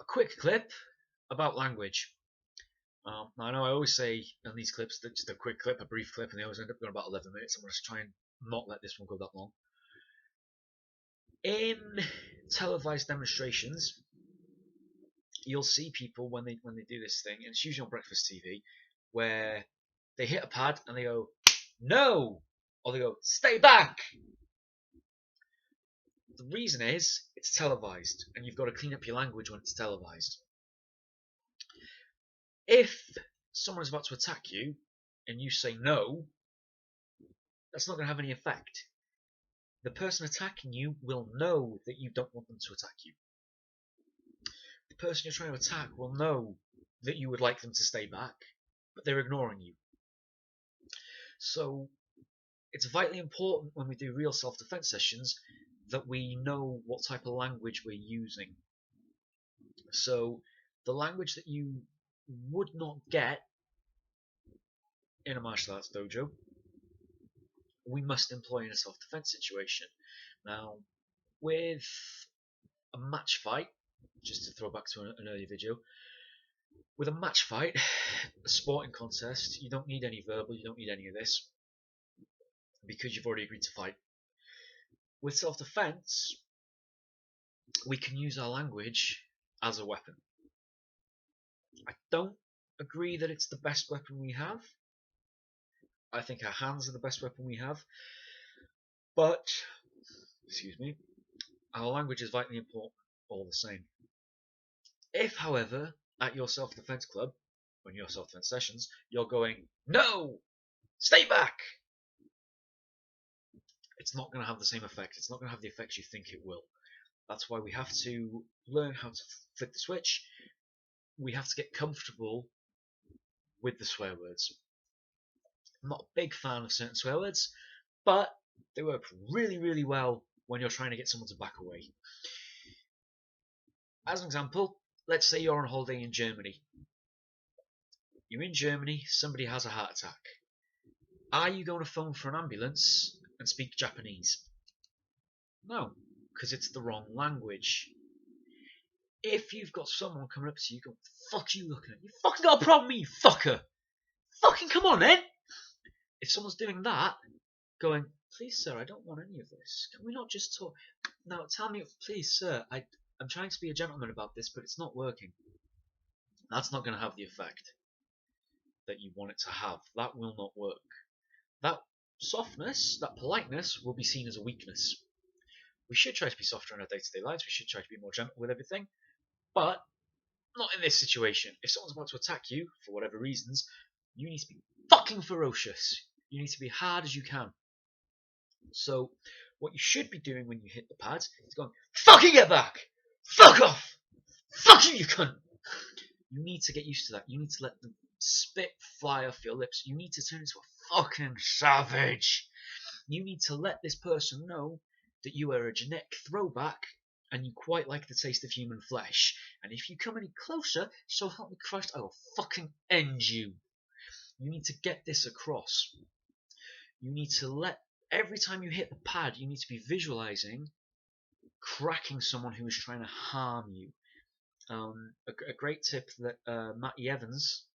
quick clip about language. I know I always say in these clips that just a quick clip, a brief clip, and they always end up going about 11 minutes. I'm going to try and not let this one go that long. In televised demonstrations, you'll see people when they do this thing, and it's usually on breakfast TV, where they hit a pad and they go, "No!" or they go, "Stay back!" The reason is it's televised, and you've got to clean up your language when it's televised. If someone's about to attack you and you say no, that's not going to have any effect. The person attacking you will know that you don't want them to attack you. The person you're trying to attack will know that you would like them to stay back, but they're ignoring you. So it's vitally important when we do real self-defense sessions that we know what type of language we're using. So the language that you would not get in a martial arts dojo, we must employ in a self-defense situation. Now, with a match fight, just to throw back to an earlier video, with a match fight, a sporting contest, you don't need any verbal, you don't need any of this, because you've already agreed to fight. With self-defense, we can use our language as a weapon. I don't agree that it's the best weapon we have. I think our hands are the best weapon we have. But, our language is vitally important all the same. If, however, at your self-defense club, or in your self-defense sessions, you're going, "No! Stay back!" it's not going to have the same effect. It's not going to have the effect you think it will. That's why we have to learn how to flick the switch. We have to get comfortable with the swear words. I'm not a big fan of certain swear words, but they work really, really well when you're trying to get someone to back away. As an example, let's say you're on holiday in Germany. You're in Germany, somebody has a heart attack. Are you going to phone for an ambulance and speak Japanese? No, because it's the wrong language. If you've got someone coming up to you going, "Fuck you looking at? You fucking got a problem with me, you fucker! Fucking come on then!" If someone's doing that, going, "Please sir, I don't want any of this. Can we not just talk? Now tell me, please sir, I'm trying to be a gentleman about this, but it's not working." That's not going to have the effect that you want it to have. That will not work. That softness, that politeness, will be seen as a weakness. We should try to be softer in our day-to-day lives. We should try to be more gentle with everything. But not in this situation. If someone's about to attack you, for whatever reasons, you need to be fucking ferocious. You need to be hard as you can. So, what you should be doing when you hit the pads is going, "Fucking get back! Fuck off! Fuck you cunt!" You need to get used to that. You need to let the spit fly off your lips. You need to turn into a fucking savage. You need to let this person know that you are a genetic throwback and you quite like the taste of human flesh. And if you come any closer, so help me Christ, I will fucking end you. You need to get this across. You need to let, every time you hit the pad, you need to be visualizing cracking someone who is trying to harm you. A great tip that Matty Evans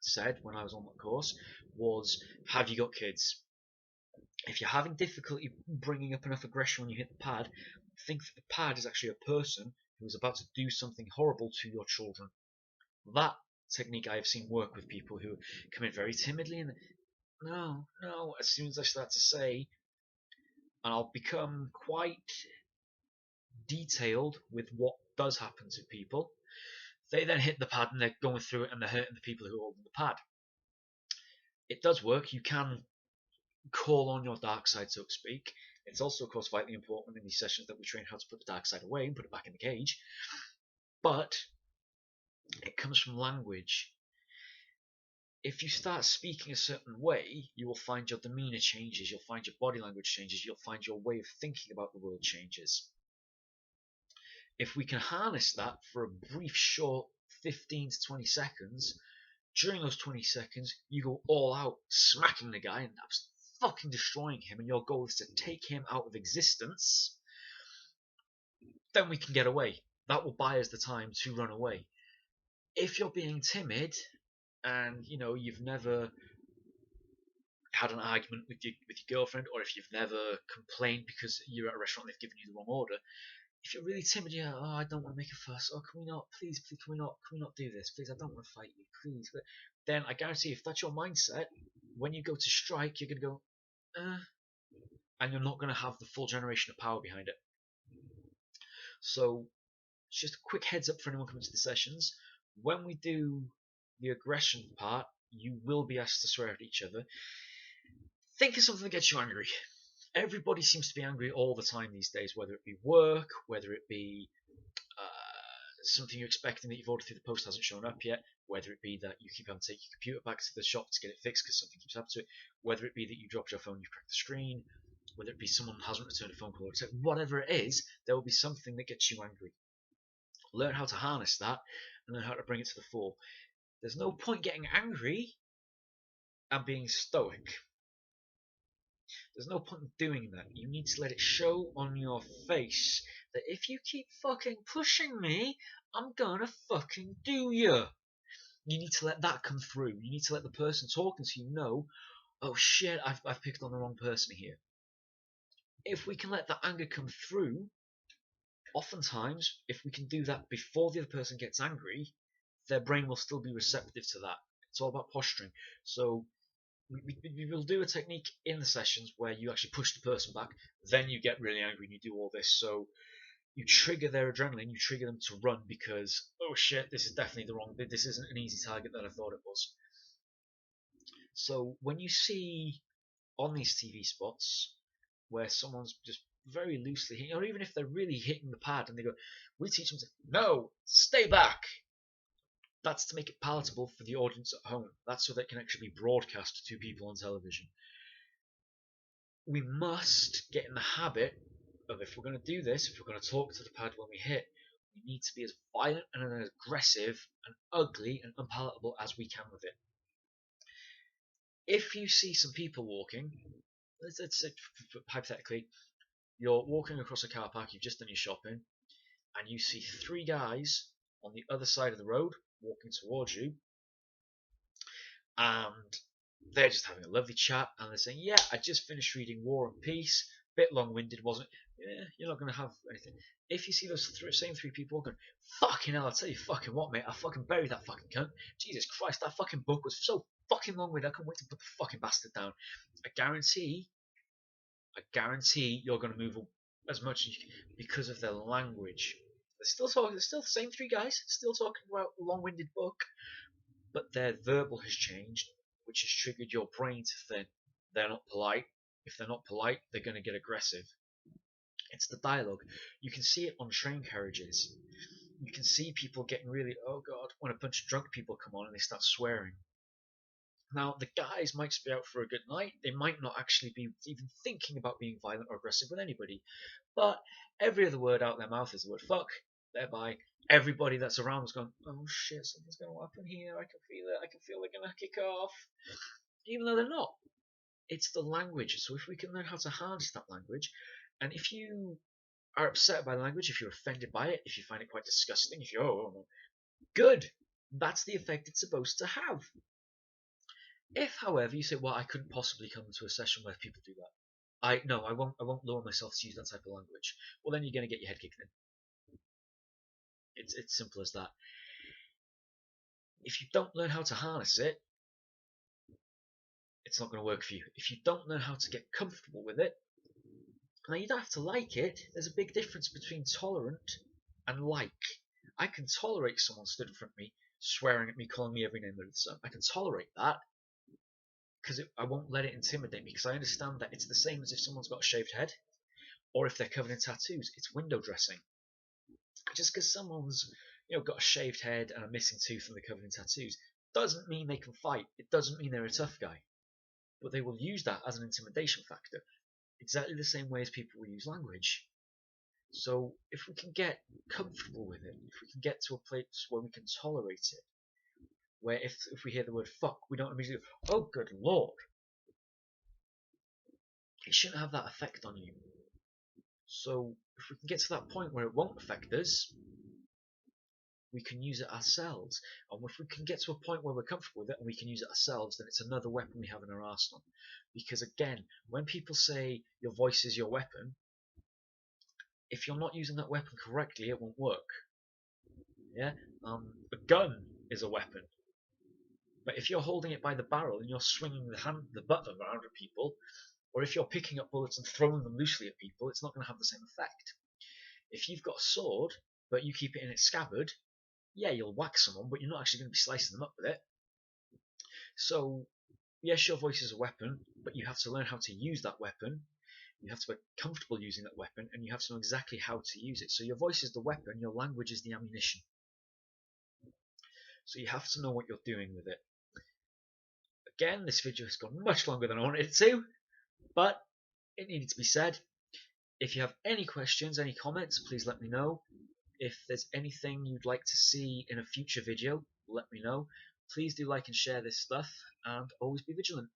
said when I was on that course was, have you got kids? If you're having difficulty bringing up enough aggression when you hit the pad, think that the pad is actually a person who is about to do something horrible to your children. That technique I have seen work with people who come in very timidly and no, as soon as I start to say, and I'll become quite detailed with what does happen to people, they then hit the pad and they're going through it and they're hurting the people who are holding the pad. It does work. You can call on your dark side, so to speak. It's also, of course, vitally important in these sessions that we train how to put the dark side away and put it back in the cage. But it comes from language. If you start speaking a certain way, you will find your demeanor changes, you'll find your body language changes, you'll find your way of thinking about the world changes. If we can harness that for a brief, short 15 to 20 seconds, during those 20 seconds, you go all out, smacking the guy and fucking destroying him, and your goal is to take him out of existence, then we can get away. That will buy us the time to run away. If you're being timid and you've never had an argument with your girlfriend, or if you've never complained because you're at a restaurant and they've given you the wrong order, if you're really timid, I don't want to make a fuss. Oh, can we not? Please, can we not do this? Please, I don't want to fight you. Please. Then I guarantee, if that's your mindset, when you go to strike, you're gonna go, and you're not gonna have the full generation of power behind it. So, just a quick heads up for anyone coming to the sessions: when we do the aggression part, you will be asked to swear at each other. Think of something that gets you angry. Everybody seems to be angry all the time these days, whether it be work, whether it be something you're expecting that you've ordered through the post hasn't shown up yet, whether it be that you keep having to take your computer back to the shop to get it fixed because something keeps happening to it, whether it be that you dropped your phone, you cracked the screen, whether it be someone hasn't returned a phone call, or whatever it is, there will be something that gets you angry. Learn how to harness that and learn how to bring it to the fore. There's no point getting angry and being stoic. There's no point in doing that. You need to let it show on your face that if you keep fucking pushing me, I'm gonna fucking do you. You need to let that come through. You need to let the person talking to you know, oh shit, I've picked on the wrong person here. If we can let that anger come through, oftentimes, if we can do that before the other person gets angry, their brain will still be receptive to that. It's all about posturing. So we will do a technique in the sessions where you actually push the person back, then you get really angry and you do all this. So you trigger their adrenaline, you trigger them to run because, oh shit, this is definitely the wrong, this isn't an easy target that I thought it was. So when you see on these TV spots where someone's just very loosely hitting, or even if they're really hitting the pad and they go, we teach them to, no, stay back. That's to make it palatable for the audience at home. That's so that it can actually be broadcast to people on television. We must get in the habit of, if we're going to do this, if we're going to talk to the pad when we hit, we need to be as violent and as aggressive and ugly and unpalatable as we can with it. If you see some people walking, let's say, hypothetically, you're walking across a car park, you've just done your shopping, and you see 3 guys on the other side of the road walking towards you, and they're just having a lovely chat, and they're saying, yeah, I just finished reading War and Peace, bit long-winded, wasn't it? Yeah, you're not going to have anything. If you see those same 3 people going, fucking hell, I'll tell you fucking what, mate, I fucking buried that fucking cunt. Jesus Christ, that fucking book was so fucking long-winded, I couldn't wait to put the fucking bastard down. I guarantee you're going to move as much as you can because of their language. They're still talking, they're still the same 3 guys, still talking about a long-winded book, but their verbal has changed, which has triggered your brain to think they're not polite. If they're not polite, they're going to get aggressive. It's the dialogue. You can see it on train carriages. You can see people getting really, oh god, when a bunch of drunk people come on and they start swearing. Now, the guys might just be out for a good night. They might not actually be even thinking about being violent or aggressive with anybody. But every other word out their mouth is the word fuck, thereby everybody that's around is going, oh shit, something's going to happen here. I can feel it. I can feel they're going to kick off. Even though they're not. It's the language. So if we can learn how to harness that language, and if you are upset by the language, if you're offended by it, if you find it quite disgusting, if you're, oh, good. That's the effect it's supposed to have. If, however, you say, well, I couldn't possibly come to a session where people do that. I won't lower myself to use that type of language. Well, then you're going to get your head kicked in. It's simple as that. If you don't learn how to harness it, it's not going to work for you. If you don't learn how to get comfortable with it, now you don't have to like it. There's a big difference between tolerant and like. I can tolerate someone stood in front of me, swearing at me, calling me every name under the sun. I can tolerate that because I won't let it intimidate me, because I understand that it's the same as if someone's got a shaved head or if they're covered in tattoos. It's window dressing. Just because someone's got a shaved head and a missing tooth and they're covered in tattoos doesn't mean they can fight. It doesn't mean they're a tough guy. But they will use that as an intimidation factor, exactly the same way as people will use language. So if we can get comfortable with it, if we can get to a place where we can tolerate it, where if we hear the word fuck, we don't immediately go, oh good lord. It shouldn't have that effect on you. So if we can get to that point where it won't affect us, we can use it ourselves. And if we can get to a point where we're comfortable with it and we can use it ourselves, then it's another weapon we have in our arsenal. Because again, when people say your voice is your weapon, if you're not using that weapon correctly, it won't work. Yeah, a gun is a weapon, but if you're holding it by the barrel and you're swinging the butt around at people, or if you're picking up bullets and throwing them loosely at people, it's not going to have the same effect. If you've got a sword, but you keep it in its scabbard, yeah, you'll whack someone, but you're not actually going to be slicing them up with it. So, yes, your voice is a weapon, but you have to learn how to use that weapon. You have to be comfortable using that weapon, and you have to know exactly how to use it. So your voice is the weapon, your language is the ammunition. So you have to know what you're doing with it. Again, this video has gone much longer than I wanted it to, but it needed to be said. If you have any questions, any comments, please let me know. If there's anything you'd like to see in a future video, let me know. Please do like and share this stuff, and always be vigilant.